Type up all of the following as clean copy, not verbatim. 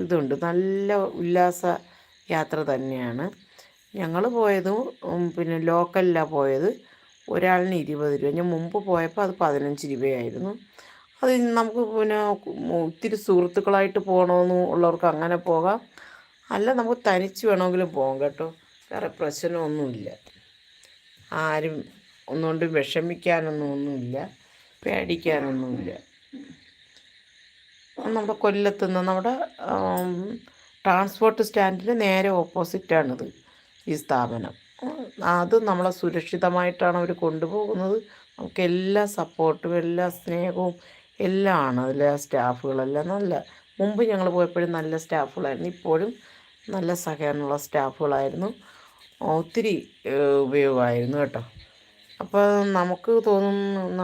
ഇതുണ്ട്, നല്ല ഉല്ലാസ യാത്ര തന്നെയാണ്. ഞങ്ങൾ പോയത് പിന്നെ ലോക്കലിലാണ് പോയത്. ഒരാളിന് 20 രൂപ. ഞാൻ മുമ്പ് പോയപ്പോൾ അത് 15 രൂപയായിരുന്നു. അത് നമുക്ക് പിന്നെ ഒത്തിരി സുഹൃത്തുക്കളായിട്ട് പോകണമെന്ന് ഉള്ളവർക്ക് അങ്ങനെ പോകാം, അല്ല നമുക്ക് തനിച്ച് വേണമെങ്കിലും പോകാം കേട്ടോ. വേറെ പ്രശ്നമൊന്നുമില്ല. ആരും ഒന്നുകൊണ്ട് ഒന്നുമില്ല, പേടിക്കാനൊന്നുമില്ല. നമ്മുടെ കൊല്ലത്തുനിന്ന് നമ്മുടെ ട്രാൻസ്പോർട്ട് സ്റ്റാൻഡിന് നേരെ ഓപ്പോസിറ്റാണിത്, ഈ സ്ഥാപനം. അത് നമ്മളെ സുരക്ഷിതമായിട്ടാണ് അവർ കൊണ്ടുപോകുന്നത്. നമുക്ക് എല്ലാ സപ്പോർട്ടും എല്ലാ സ്നേഹവും എല്ലാം ആണ് അതിലെ സ്റ്റാഫുകളെല്ലാം. നല്ല മുമ്പ് ഞങ്ങൾ പോയപ്പോഴും നല്ല സ്റ്റാഫുകളായിരുന്നു, ഇപ്പോഴും നല്ല സഹകരണമുള്ള സ്റ്റാഫുകളായിരുന്നു. ഒത്തിരി ഉപയോഗമായിരുന്നു കേട്ടോ. അപ്പോൾ നമുക്ക് തോന്നുന്ന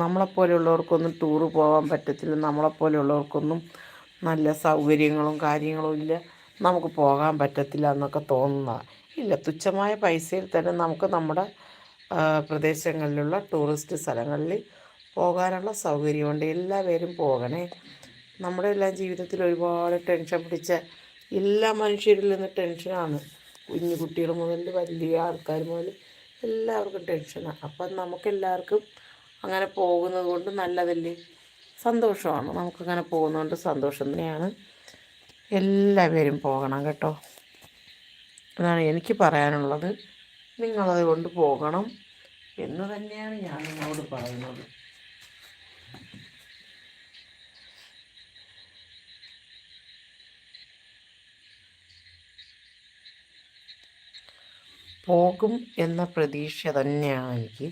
നമ്മളെപ്പോലെയുള്ളവർക്കൊന്നും ടൂറ് പോകാൻ പറ്റത്തില്ല, നമ്മളെപ്പോലെയുള്ളവർക്കൊന്നും നല്ല സൗകര്യങ്ങളും കാര്യങ്ങളും ഇല്ല, നമുക്ക് പോകാൻ പറ്റത്തില്ല എന്നൊക്കെ തോന്നുന്നതാണ്. ഇല്ല, തുച്ഛമായ പൈസയിൽ തന്നെ നമുക്ക് നമ്മുടെ പ്രദേശങ്ങളിലുള്ള ടൂറിസ്റ്റ് സ്ഥലങ്ങളിൽ പോകാനുള്ള സൗകര്യമുണ്ട്. എല്ലാവരും പോകണേ. നമ്മുടെ എല്ലാം ജീവിതത്തിൽ ഒരുപാട് ടെൻഷൻ പിടിച്ച എല്ലാ മനുഷ്യരിൽ നിന്ന് ടെൻഷനാണ്. കുഞ്ഞു കുട്ടികൾ മുതൽ വലിയ ആൾക്കാർ മുതൽ എല്ലാവർക്കും ടെൻഷനാണ്. അപ്പം നമുക്കെല്ലാവർക്കും അങ്ങനെ പോകുന്നത് കൊണ്ട് നല്ലതല്ലേ, സന്തോഷമാണ്. നമുക്കങ്ങനെ പോകുന്നതുകൊണ്ട് സന്തോഷം തന്നെയാണ്. എല്ലാവരും പോകണം കേട്ടോ, അതാണ് എനിക്ക് പറയാനുള്ളത്. നിങ്ങളത് കൊണ്ട് പോകണം എന്ന് തന്നെയാണ് ഞാൻ നിങ്ങളോട് പറയുന്നത്. പോകും എന്ന പ്രതീക്ഷ തന്നെയാണ് എനിക്ക്.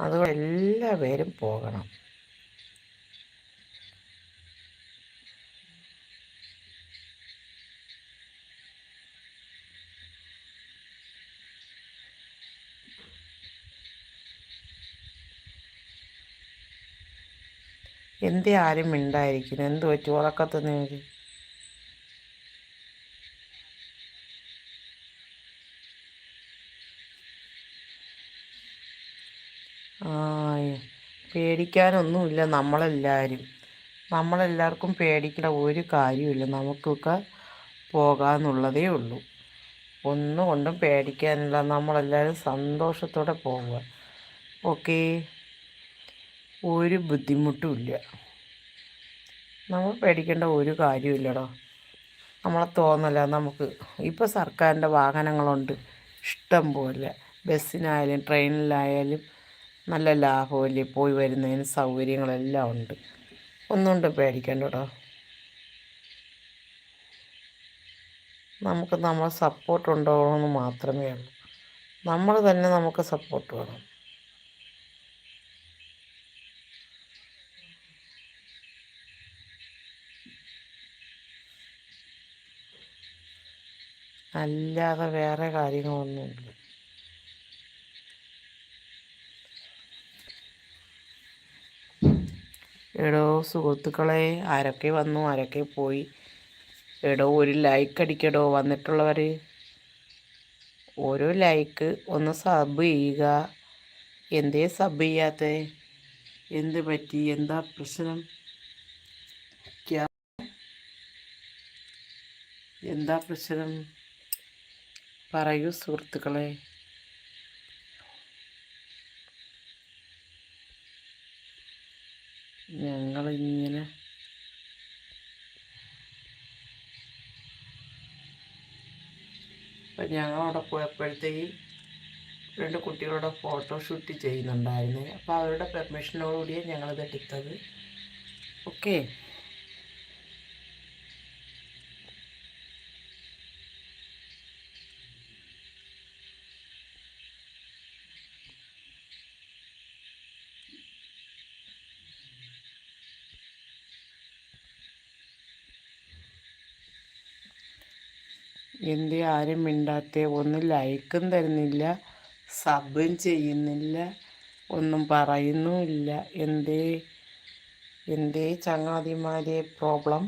അതുകൊണ്ട് എല്ലാവരും പോകണം. എന്തേ ആരും മിണ്ടായിരിക്കുന്നു? എന്ത് പറ്റി ഉറക്കത്തുനിന്ന്? പേടിക്കാനൊന്നുമില്ല. നമ്മളെല്ലാവർക്കും പേടിക്കേണ്ട ഒരു കാര്യമില്ല. നമുക്കൊക്കെ പോകാമെന്നുള്ളതേ ഉള്ളൂ. ഒന്നും കൊണ്ടും പേടിക്കാനില്ല. നമ്മളെല്ലാവരും സന്തോഷത്തോടെ പോവുക. ഓക്കേ, ഒരു ബുദ്ധിമുട്ടുമില്ല. നമ്മൾ പേടിക്കേണ്ട ഒരു കാര്യമില്ലടോ. നമ്മളെ തോന്നല നമുക്ക് ഇപ്പോൾ സർക്കാരിൻ്റെ വാഹനങ്ങളുണ്ട് ഇഷ്ടം പോലെ. ബസ്സിനായാലും ട്രെയിനിലായാലും നല്ല ലാഭമല്ലേ, പോയി വരുന്നതിന് സൗകര്യങ്ങളെല്ലാം ഉണ്ട്. ഒന്നുകൊണ്ട് പേടിക്കണ്ടോ. നമുക്ക് നമ്മളെ സപ്പോർട്ട് ഉണ്ടാവണമെന്ന് മാത്രമേ ഉള്ളൂ. നമ്മൾ തന്നെ നമുക്ക് സപ്പോർട്ട് വേണം. അല്ലാതെ വേറെ കാര്യങ്ങളൊന്നുമില്ല. എടോ സുഹൃത്തുക്കളെ, ആരൊക്കെ വന്നു ആരൊക്കെ പോയി? എടോ ഒരു ലൈക്ക് അടിക്കടോ വന്നിട്ടുള്ളവർ. ഓരോ ലൈക്ക് ഒന്ന് സബ് ചെയ്യുക. എന്തേ സബ് ചെയ്യാത്ത? എന്ത് പറ്റി? എന്താ പ്രശ്നം? എന്താ പ്രശ്നം പറയൂ സുഹൃത്തുക്കളെ. ഞങ്ങളിങ്ങനെ അപ്പം ഞങ്ങളവിടെ പോയപ്പോഴത്തേക്കും 2 കുട്ടികളുടെ ഫോട്ടോഷൂട്ട് ചെയ്യുന്നുണ്ടായിരുന്നു. അപ്പോൾ അവരുടെ പെർമിഷനോടുകൂടിയാണ് ഞങ്ങളിത് എടുത്തത്. ഓക്കെ, എന്തേ ആരും മിണ്ടാത്തേ? ഒന്നും ലൈക്കും തരുന്നില്ല, സബും ചെയ്യുന്നില്ല, ഒന്നും പറയുന്നുമില്ല. എന്തേ ചങ്ങാതിമാരെ പ്രോബ്ലം?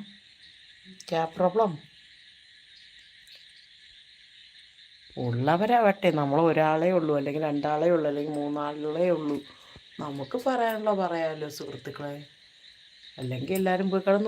പ്രോബ്ലം ഉള്ളവരാവട്ടെ. നമ്മൾ ഒരാളേ ഉള്ളൂ, അല്ലെങ്കിൽ 2 ആളേ ഉള്ളൂ, അല്ലെങ്കിൽ 3 ആളുകളേ ഉള്ളൂ. നമുക്ക് പറയാനുള്ള പറയാമല്ലോ സുഹൃത്തുക്കളെ. അല്ലെങ്കിൽ എല്ലാവരും പോയി കിടന്നു.